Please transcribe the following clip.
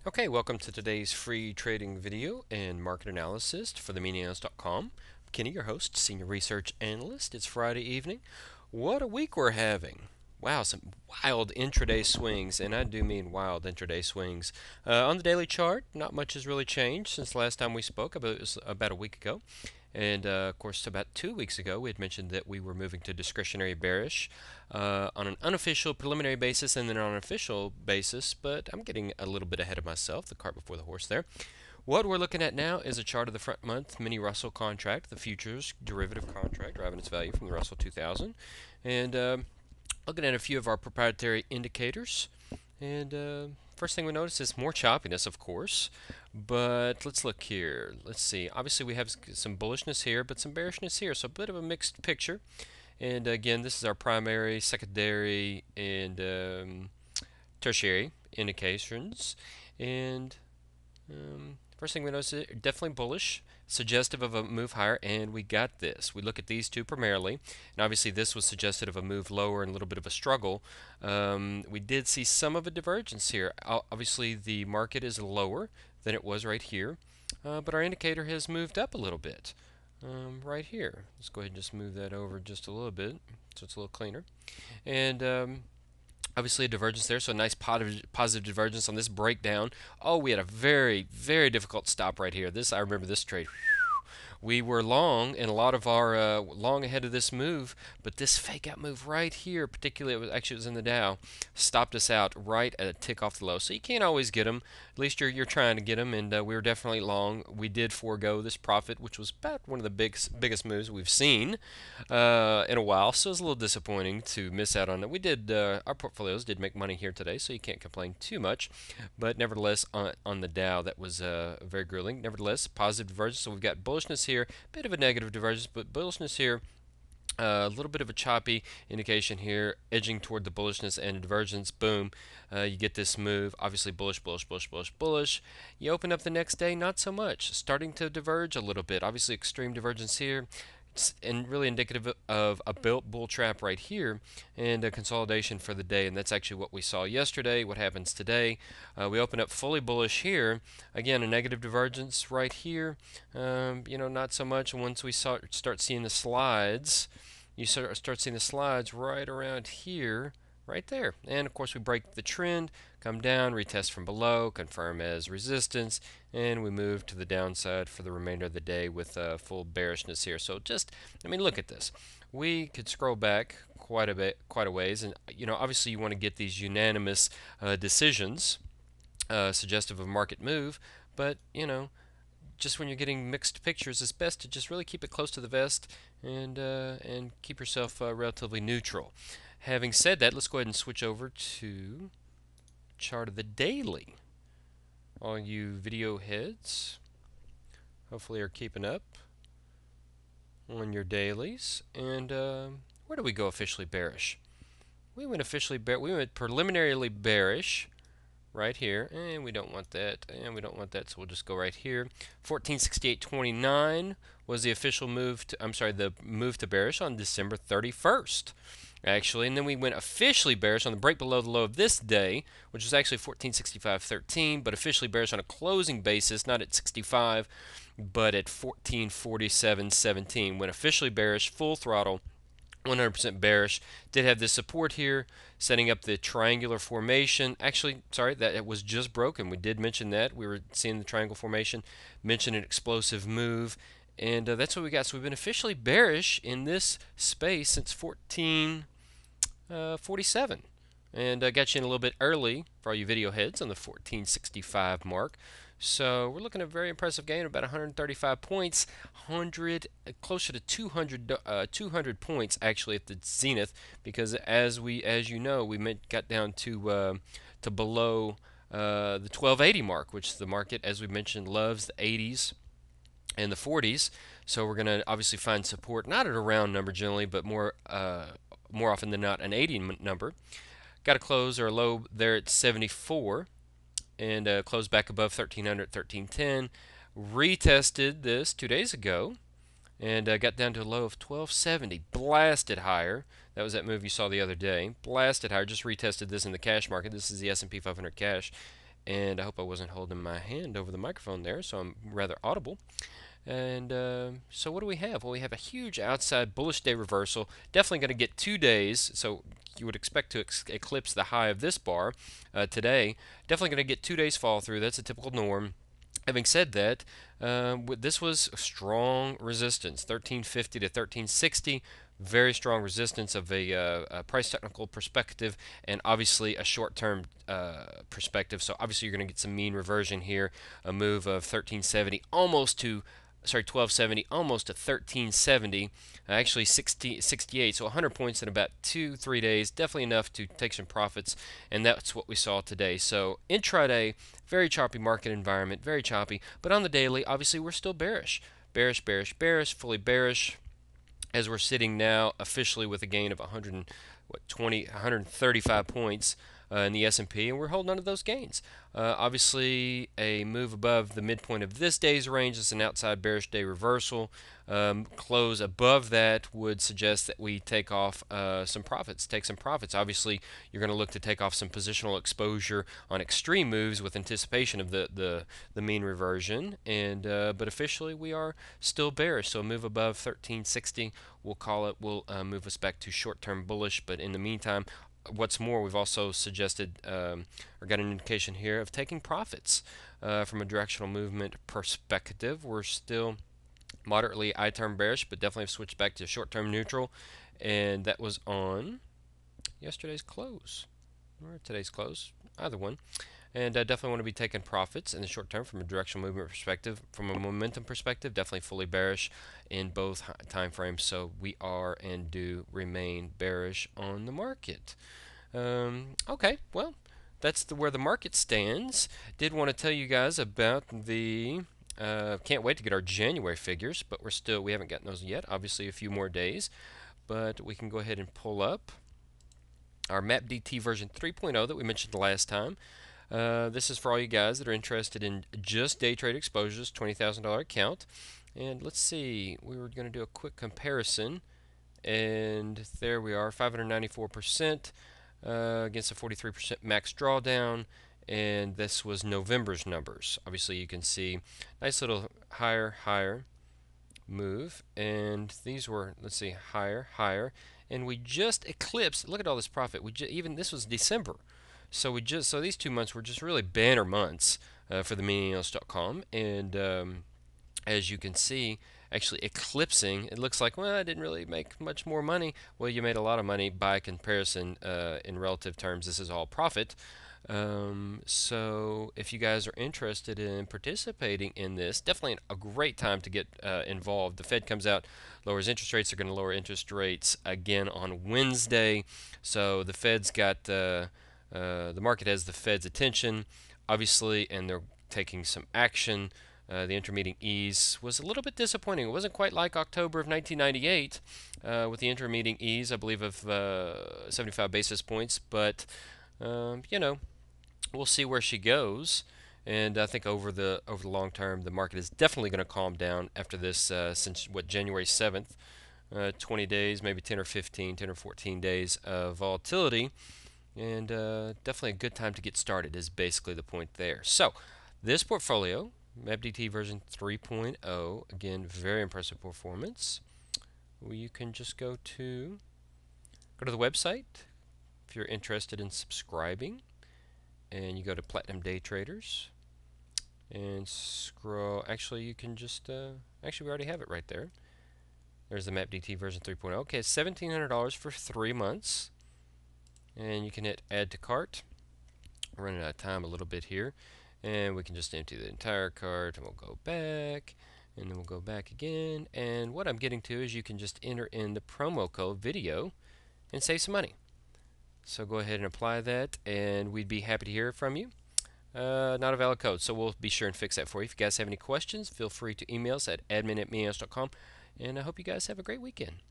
Okay, welcome to today's free trading video and market analysis for the MiniAnalyst.com. I'm Kenny, your host, Senior Research Analyst. It's Friday evening. What a week we're having. Wow, some wild intraday swings, and I do mean wild intraday swings. On the daily chart, not much has really changed since the last time we spoke, it was about a week ago. And of course, about 2 weeks ago, we had mentioned that we were moving to discretionary bearish on an unofficial preliminary basis and then on an official basis, but I'm getting a little bit ahead of myself, the cart before the horse there. What we're looking at now is a chart of the front month mini Russell contract, the futures derivative contract, driving its value from the Russell 2000. And looking at a few of our proprietary indicators. And first thing we notice is more choppiness, of course. But let's look here. Let's see. Obviously, we have some bullishness here, but some bearishness here. So a bit of a mixed picture. And again, this is our primary, secondary, and tertiary indications. And first thing we notice is definitely bullish, suggestive of a move higher, and we got this. We look at these two primarily, and obviously this was suggestive of a move lower and a little bit of a struggle. We did see some of a divergence here. Obviously, the market is lower than it was right here, but our indicator has moved up a little bit. Right here. Let's go ahead and just move that over just a little bit so it's a little cleaner. And obviously a divergence there, so a nice positive divergence on this breakdown. Oh, we had a very, very difficult stop right here. I remember this trade. We were long, and a lot of our long ahead of this move, but this fake out move right here, particularly it was in the Dow, stopped us out right at a tick off the low. So you can't always get them. At least you're trying to get them, and we were definitely long. We did forego this profit, which was about one of the biggest moves we've seen in a while. So it was a little disappointing to miss out on it. We did our portfolios did make money here today, so you can't complain too much. But nevertheless, on the Dow, that was very grueling. Nevertheless, positive divergence. So we've got bullishness here, bit of a negative divergence, but bullishness here. A little bit of a choppy indication here, edging toward the bullishness and divergence. Boom, you get this move. Obviously, bullish, bullish, bullish, bullish, bullish. You open up the next day, not so much. Starting to diverge a little bit. Obviously, extreme divergence here. And really indicative of a built bull trap right here and a consolidation for the day. And that's actually what we saw yesterday. What happens today? We open up fully bullish here. Again, a negative divergence right here. Not so much. Once we start seeing the slides, you start seeing the slides right around here, right there. And of course, we break the trend, come down, retest from below, confirm as resistance, and we move to the downside for the remainder of the day with full bearishness here. So look at this. We could scroll back quite a ways, and obviously you want to get these unanimous decisions suggestive of market move, but just when you're getting mixed pictures, it's best to just really keep it close to the vest and keep yourself relatively neutral. Having said that, let's go ahead and switch over to chart of the daily. All you video heads hopefully are keeping up on your dailies. And where do we go officially bearish? We went preliminarily bearish right here, and we don't want that, so we'll just go right here. 1468.29 was the official move to, the move to bearish on December 31st. Actually, and then we went officially bearish on the break below the low of this day, which was actually 1465.13, but officially bearish on a closing basis, not at 65, but at 1447.17. Went officially bearish, full throttle, 100% bearish. Did have this support here, setting up the triangular formation. Actually, sorry, that it was just broken. We did mention that. We were seeing the triangle formation, mentioned an explosive move, and that's what we got. So we've been officially bearish in this space since 1447. And I got you in a little bit early for all you video heads on the 1465 mark. So we're looking at a very impressive gain, about 135 points, closer to 200 points actually at the zenith, because as you know, we got down to below the 1280 mark, which the market, as we mentioned, loves the 80s and the 40s. So we're going to obviously find support, not at a round number generally, but more often than not an 80 number. Got a close or a low there at 74. And closed back above 1300, 1310. Retested this 2 days ago and got down to a low of 1270. Blasted higher. That was that move you saw the other day. Blasted higher. Just retested this in the cash market. This is the S&P 500 cash. And I hope I wasn't holding my hand over the microphone there, so I'm rather audible. And so what do we have? Well, we have a huge outside bullish day reversal. Definitely going to get 2 days, so you would expect to eclipse the high of this bar today. Definitely going to get 2 days fall through. That's a typical norm. Having said that, this was strong resistance, 1350 to 1360. Very strong resistance of a price technical perspective, and obviously a short-term perspective. So obviously you're going to get some mean reversion here, a move of 1370 almost to 1270 almost to 1370, actually 68, so 100 points in about 2-3 days, definitely enough to take some profits, and that's what we saw today. So intraday, very choppy market environment, very choppy, but on the daily, obviously we're still bearish, fully bearish, as we're sitting now officially with a gain of 135 points in the S&P, and we're holding on to those gains. Obviously, a move above the midpoint of this day's range is an outside bearish day reversal. Close above that would suggest that we take off some profits, take some profits. Obviously, you're going to look to take off some positional exposure on extreme moves with anticipation of the mean reversion. And but officially, we are still bearish. So a move above 1360, we'll call it, will move us back to short-term bullish. But in the meantime, what's more, we've also suggested or got an indication here of taking profits from a directional movement perspective. We're still moderately I-term bearish, but definitely have switched back to short-term neutral, and that was on yesterday's close or today's close, either one. And I definitely want to be taking profits in the short term from a directional movement perspective. From a momentum perspective, definitely fully bearish in both time frames. So we are and do remain bearish on the market. Okay, well, that's where the market stands. Did want to tell you guys about the can't wait to get our January figures, but we haven't gotten those yet. Obviously, a few more days, but we can go ahead and pull up our MapDT version 3.0 that we mentioned last time. This is for all you guys that are interested in just day trade exposures, $20,000 account. And let's see, we were going to do a quick comparison, and there we are, 594% against a 43% max drawdown. And this was November's numbers. Obviously, you can see nice little higher move, and these were, let's see, higher, and we just eclipsed. Look at all this profit. Even this was December, so these 2 months were just really banner months for the MiniAnalyst.com, and as you can see, actually eclipsing. It looks like, well, I didn't really make much more money. Well, you made a lot of money by comparison in relative terms. This is all profit. So if you guys are interested in participating in this, definitely a great time to get involved. The Fed comes out, lowers interest rates. They're going to lower interest rates again on Wednesday. So the Fed's got the market has the Fed's attention, obviously, and they're taking some action. The intermeeting ease was a little bit disappointing. It wasn't quite like October of 1998 with the intermeeting ease, I believe, of 75 basis points. But you know, we'll see where she goes. And I think over the long term, the market is definitely going to calm down after this. Since January 7th, 20 days, maybe 10 or 14 days of volatility, and definitely a good time to get started is basically the point there. So this portfolio, MapDT version 3.0, again, very impressive performance. Well, you can just go to the website if you're interested in subscribing, and you go to Platinum Day Traders and scroll. Actually, you can just actually, we already have it right there. There's the MapDT version 3.0. Okay, it's $1,700 for 3 months, and you can hit Add to Cart. We're running out of time a little bit here, and we can just empty the entire cart, and we'll go back, and then we'll go back again. And what I'm getting to is you can just enter in the promo code video and save some money. So go ahead and apply that, and we'd be happy to hear from you. Not a valid code, so we'll be sure and fix that for you. If you guys have any questions, feel free to email us at admin@minianalyst.com, and I hope you guys have a great weekend.